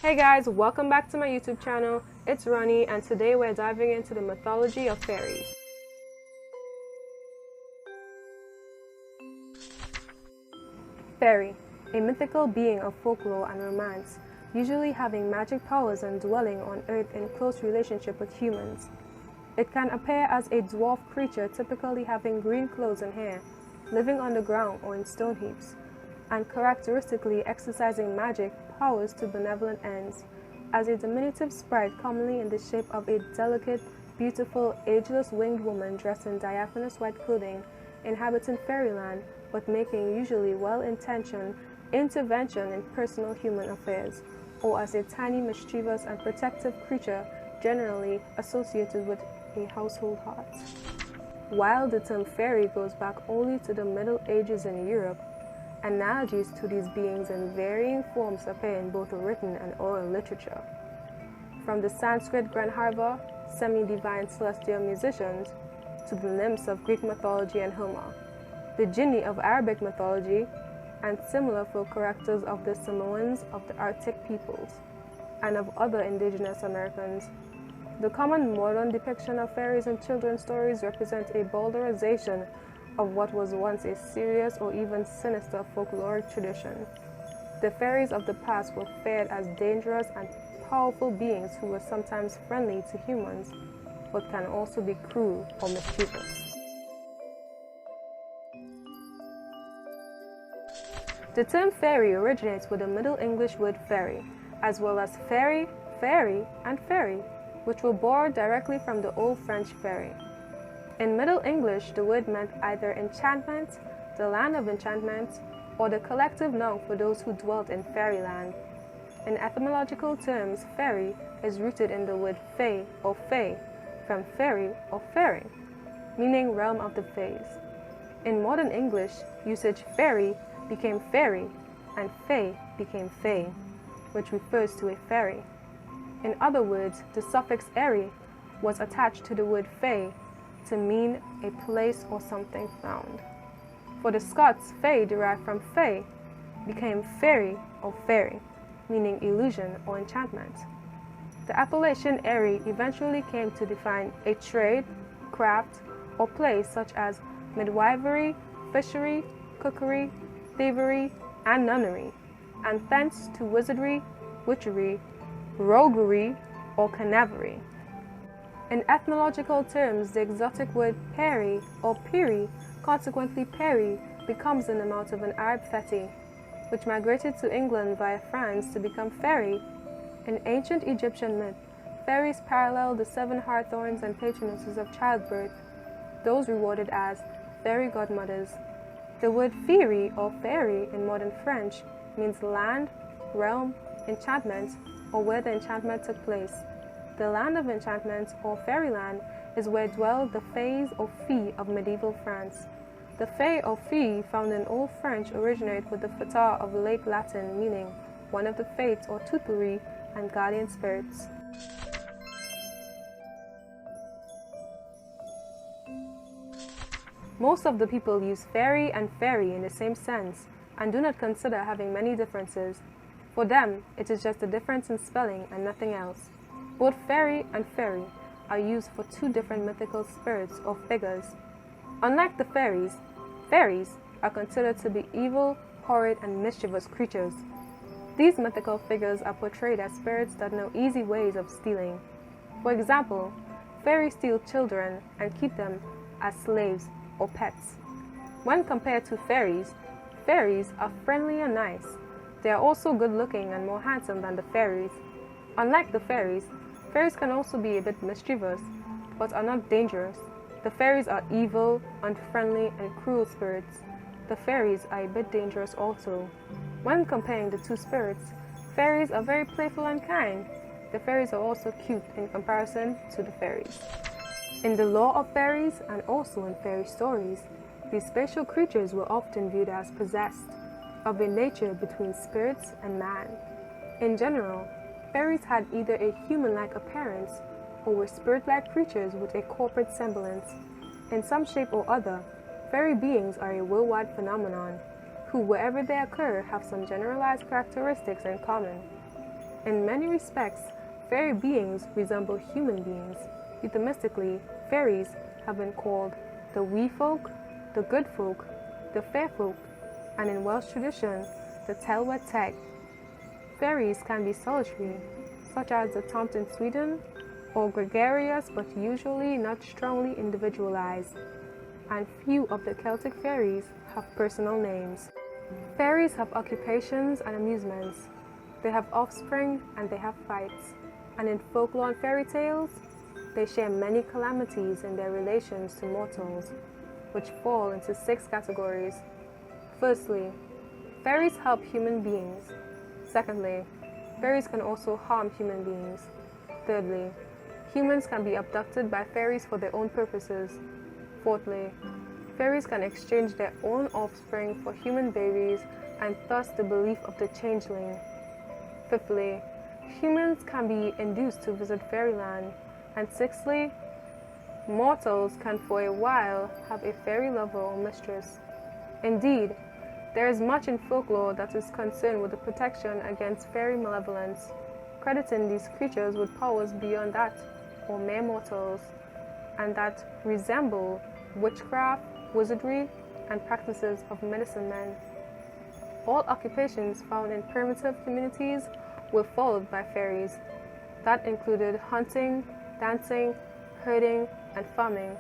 Hey guys, welcome back to my YouTube channel. It's Ronnie and today we're diving into the mythology of fairies. Fairy, a mythical being of folklore and romance, usually having magic powers and dwelling on Earth in close relationship with humans. It can appear as a dwarf creature typically having green clothes and hair, living on the ground or in stone heaps, and characteristically exercising magic powers to benevolent ends, as a diminutive sprite commonly in the shape of a delicate, beautiful, ageless winged woman dressed in diaphanous white clothing, inhabiting fairyland but making usually well-intentioned intervention in personal human affairs, or as a tiny, mischievous and protective creature generally associated with a household heart. While the term fairy goes back only to the Middle Ages in Europe, analogies to these beings in varying forms appear in both written and oral literature. From the Sanskrit Grandharva, semi-divine celestial musicians, to the nymphs of Greek mythology and Homer, the jinni of Arabic mythology, and similar folk characters of the Samoans of the Arctic peoples, and of other indigenous Americans. The common modern depiction of fairies in children's stories represents a bowdlerization of what was once a serious or even sinister folkloric tradition. The fairies of the past were feared as dangerous and powerful beings who were sometimes friendly to humans, but can also be cruel or mischievous. The term fairy originates with the Middle English word fairy, as well as fairy, fairy, and fairy, which were borrowed directly from the Old French fairy. In Middle English, the word meant either enchantment, the land of enchantment, or the collective noun for those who dwelt in fairyland. In etymological terms, fairy is rooted in the word fae or fae, from fairy or fairy, meaning realm of the fays. In modern English, usage fairy became fairy, and fae became fae, which refers to a fairy. In other words, the suffix "eri" was attached to the word fae to mean a place or something found. For the Scots, fae derived from fae became fairy or fairy, meaning illusion or enchantment. The appellation eri eventually came to define a trade, craft, or place such as midwifery, fishery, cookery, thievery, and nunnery, and thence to wizardry, witchery, roguery, or canavery. In ethnological terms, the exotic word peri or piri, consequently peri, becomes in the mouth of an Arab feti, which migrated to England via France to become fairy. In ancient Egyptian myth, fairies parallel the 7 hawthorns and patronesses of childbirth, those rewarded as fairy godmothers. The word faerie or fairy in modern French means land, realm, enchantment, or where the enchantment took place. The land of enchantment, or fairyland, is where dwelled the fays or fées of medieval France. The fae or fée found in Old French originate with the fatah of Late Latin, meaning one of the fates or tutelary and guardian spirits. Most of the people use fairy and fairy in the same sense and do not consider having many differences. For them, it is just a difference in spelling and nothing else. Both fairy and fairy are used for 2 different mythical spirits or figures. Unlike the fairies, fairies are considered to be evil, horrid, and mischievous creatures. These mythical figures are portrayed as spirits that know easy ways of stealing. For example, fairies steal children and keep them as slaves or pets. When compared to fairies, fairies are friendly and nice. They are also good-looking and more handsome than the fairies. Unlike the fairies, fairies can also be a bit mischievous, but are not dangerous. The fairies are evil, unfriendly, and cruel spirits. The fairies are a bit dangerous also. When comparing the 2 spirits, fairies are very playful and kind. The fairies are also cute in comparison to the fairies. In the lore of fairies, and also in fairy stories, these spatial creatures were often viewed as possessed, of a nature between spirits and man. In general, fairies had either a human-like appearance or were spirit-like creatures with a corporate semblance. In some shape or other, fairy beings are a worldwide phenomenon, who wherever they occur have some generalized characteristics in common. In many respects, fairy beings resemble human beings. Euphemistically, fairies have been called the wee folk, the good folk, the fair folk, and in Welsh tradition, the Telwa Teg. Fairies can be solitary, such as the tomt in Sweden, or gregarious but usually not strongly individualized, and few of the Celtic fairies have personal names. Fairies have occupations and amusements. They have offspring and they have fights. And in folklore and fairy tales, they share many calamities in their relations to mortals, which fall into 6 categories. Firstly, fairies help human beings. Secondly, fairies can also harm human beings. Thirdly, humans can be abducted by fairies for their own purposes. Fourthly, fairies can exchange their own offspring for human babies and thus the belief of the changeling. Fifthly, humans can be induced to visit fairyland. And sixthly, mortals can for a while have a fairy lover or mistress. Indeed, there is much in folklore that is concerned with the protection against fairy malevolence, crediting these creatures with powers beyond that or mere mortals, and that resemble witchcraft, wizardry, and practices of medicine men. All occupations found in primitive communities were followed by fairies. That included hunting, dancing, herding, and farming,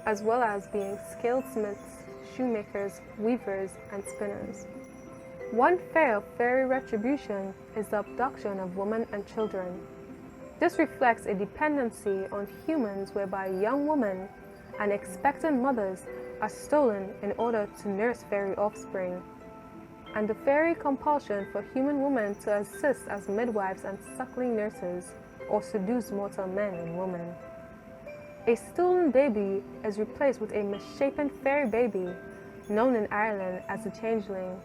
as well as being skilled smiths, shoemakers, weavers, and spinners. One fear of fairy retribution is the abduction of women and children. This reflects a dependency on humans whereby young women and expectant mothers are stolen in order to nurse fairy offspring, and the fairy compulsion for human women to assist as midwives and suckling nurses or seduce mortal men and women. A stolen baby is replaced with a misshapen fairy baby, known in Ireland as the changeling.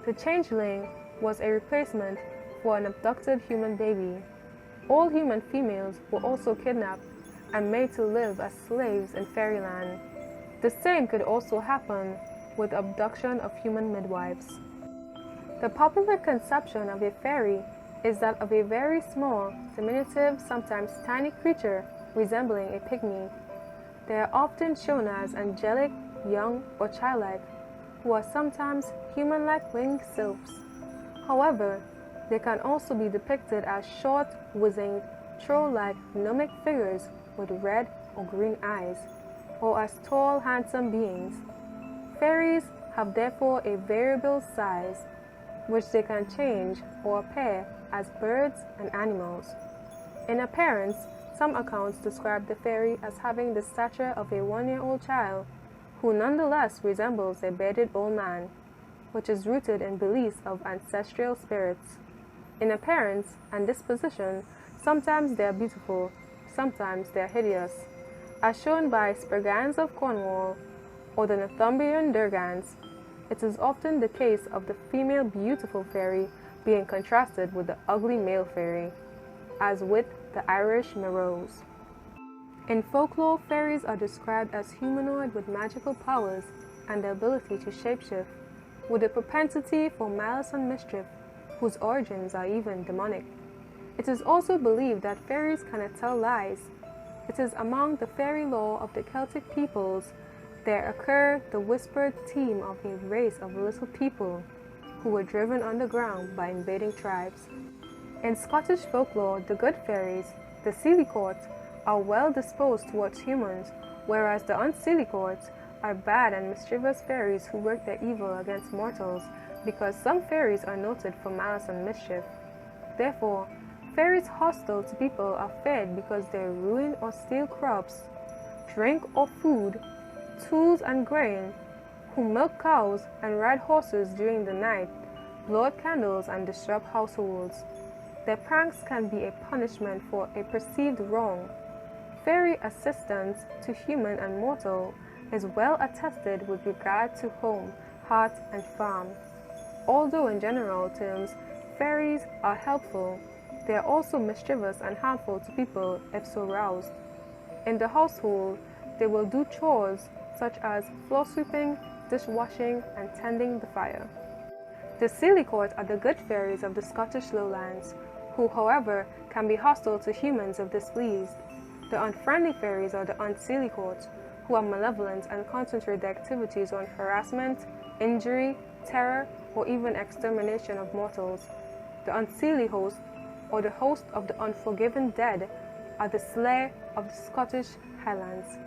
The changeling was a replacement for an abducted human baby. All human females were also kidnapped and made to live as slaves in fairyland. The same could also happen with abduction of human midwives. The popular conception of a fairy is that of a very small, diminutive, sometimes tiny creature resembling a pygmy. They are often shown as angelic, young, or childlike, who are sometimes human-like winged sylphs. However, they can also be depicted as short, whizzing, troll-like gnomic figures with red or green eyes, or as tall, handsome beings. Fairies have therefore a variable size, which they can change or appear as birds and animals. In appearance, some accounts describe the fairy as having the stature of a 1-year-old child, who nonetheless resembles a bearded old man, which is rooted in beliefs of ancestral spirits. In appearance and disposition, sometimes they are beautiful, sometimes they are hideous, as shown by Spergans of Cornwall or the Northumbrian Durgans. It is often the case of the female beautiful fairy being contrasted with the ugly male fairy, as with the Irish Merrows. In folklore, fairies are described as humanoid with magical powers and the ability to shapeshift, with a propensity for malice and mischief, whose origins are even demonic. It is also believed that fairies cannot tell lies. It is among the fairy lore of the Celtic peoples there occurred the whispered theme of a race of little people who were driven underground by invading tribes. In Scottish folklore, the good fairies, the Seelie are well disposed towards humans, whereas the Unseelie are bad and mischievous fairies who work their evil against mortals, because some fairies are noted for malice and mischief. Therefore, fairies hostile to people are feared because they ruin or steal crops, drink or food, tools and grain, who milk cows and ride horses during the night, blow out candles and disrupt households. Their pranks can be a punishment for a perceived wrong. Fairy assistance to human and mortal is well attested with regard to home, hearth, and farm. Although in general terms, fairies are helpful, they are also mischievous and harmful to people if so roused. In the household, they will do chores such as floor sweeping, dishwashing, and tending the fire. The Seelie are the good fairies of the Scottish lowlands, who, however, can be hostile to humans if displeased. The unfriendly fairies are the unsilicotes, who are malevolent and concentrate their activities on harassment, injury, terror, or even extermination of mortals. The unseelie host, or the host of the unforgiven dead, are the Slayer of the Scottish Highlands.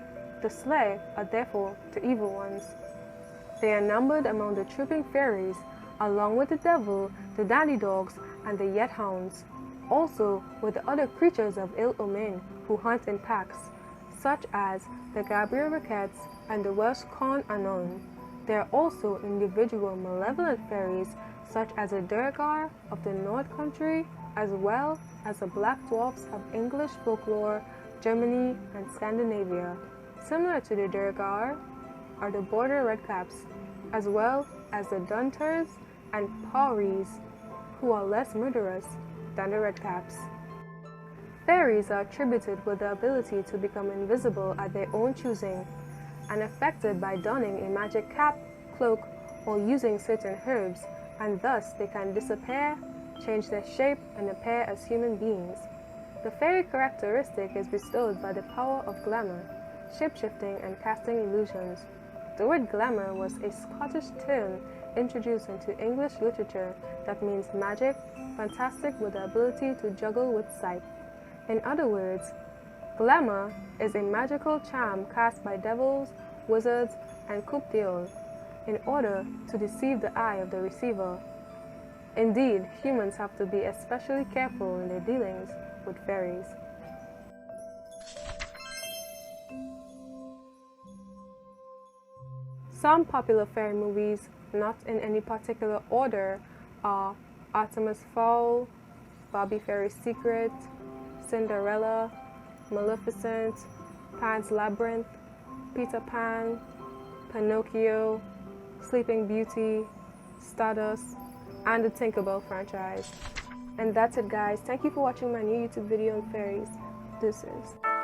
The Slayer are therefore the evil ones. They are numbered among the trooping fairies, along with the devil, the dandy dogs, and the yet hounds. Also with the other creatures of ill omen who hunt in packs, such as the Gabriel Ricketts and the Welsh Con Anon. There are also individual malevolent fairies such as the Durgar of the North Country, as well as the black dwarfs of English folklore, Germany, and Scandinavia. Similar to the Durgar are the border redcaps, as well as the Dunters and Pauries, who are less murderous than the redcaps. Fairies are attributed with the ability to become invisible at their own choosing, and affected by donning a magic cap, cloak, or using certain herbs, and thus they can disappear, change their shape, and appear as human beings. The fairy characteristic is bestowed by the power of glamour, shape-shifting, and casting illusions. The word glamour was a Scottish term introduced into English literature that means magic, fantastic with the ability to juggle with sight. In other words, glamour is a magical charm cast by devils, wizards, and coup d'oeil in order to deceive the eye of the receiver. Indeed, humans have to be especially careful in their dealings with fairies. Some popular fairy movies, not in any particular order, are Artemis Fowl, Bobby Fairy's Secret, Cinderella, Maleficent, Pan's Labyrinth, Peter Pan, Pinocchio, Sleeping Beauty, Stardust, and the Tinkerbell franchise. And that's it, guys. Thank you for watching my new YouTube video on fairies. Deuces.